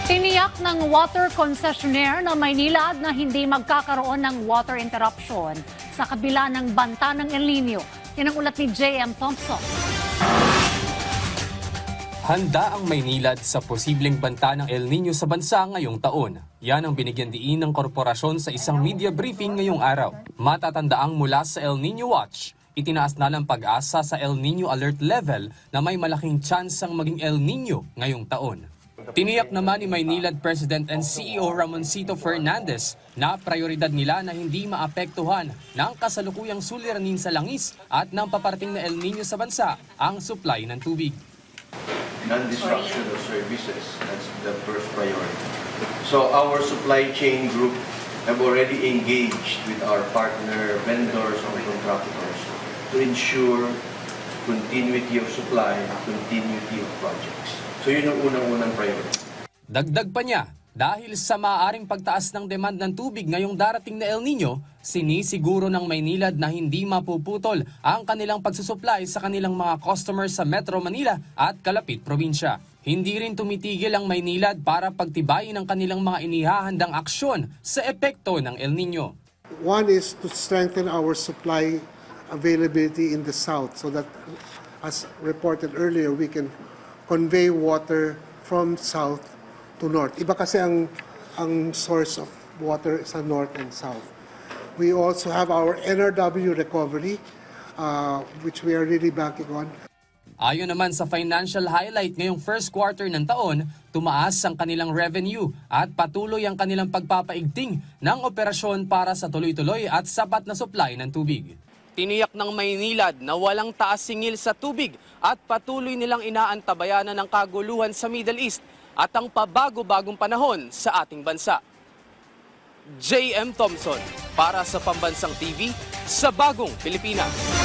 Tiniyak ng water concessionaire na Maynilad na hindi magkakaroon ng water interruption sa kabila ng banta ng El Nino. Yan ang ulat ni J.M. Thompson. Handa ang Maynilad sa posibleng banta ng El Nino sa bansa ngayong taon. Yan ang binigyan diin ng korporasyon sa isang media briefing ngayong araw. Matatandaang mula sa El Nino Watch, itinaas na ng pag-asa sa El Nino Alert Level na may malaking tsansang maging El Nino ngayong taon. Tiniyak naman ni Maynilad President and CEO Ramoncito Fernandez na prioridad nila na hindi maapektuhan ng kasalukuyang suliranin sa langis at ng paparating na El Nino sa bansa ang supply ng tubig. Non-disruption of services, that's the first priority. So our supply chain group have already engaged with our partner vendors and contractors to ensure continuity of supply, continuity of projects. So yun ang unang priority. Dagdag pa niya, dahil sa maaaring pagtaas ng demand ng tubig ngayong darating na El Nino, sinisiguro ng Maynilad na hindi mapuputol ang kanilang pagsusupply sa kanilang mga customers sa Metro Manila at kalapit probinsya. Hindi rin tumitigil ang Maynilad para pagtibayin ang kanilang mga inihahandang aksyon sa epekto ng El Nino. One is to strengthen our supply availability in the south so that, as reported earlier, we can convey water from south to north. Iba kasi ang source of water sa north and south. We also have our NRW recovery, which we are really banking on. Ayon naman sa financial highlight ngayong first quarter ng taon, tumaas ang kanilang revenue at patuloy ang kanilang pagpapaigting ng operasyon para sa tuloy-tuloy at sapat na supply ng tubig. Tiniyak ng Maynilad na walang taas singil sa tubig at patuloy nilang inaantabayanan ng kaguluhan sa Middle East at ang pabago-bagong panahon sa ating bansa. J.M. Thompson para sa Pambansang TV sa Bagong Pilipinas.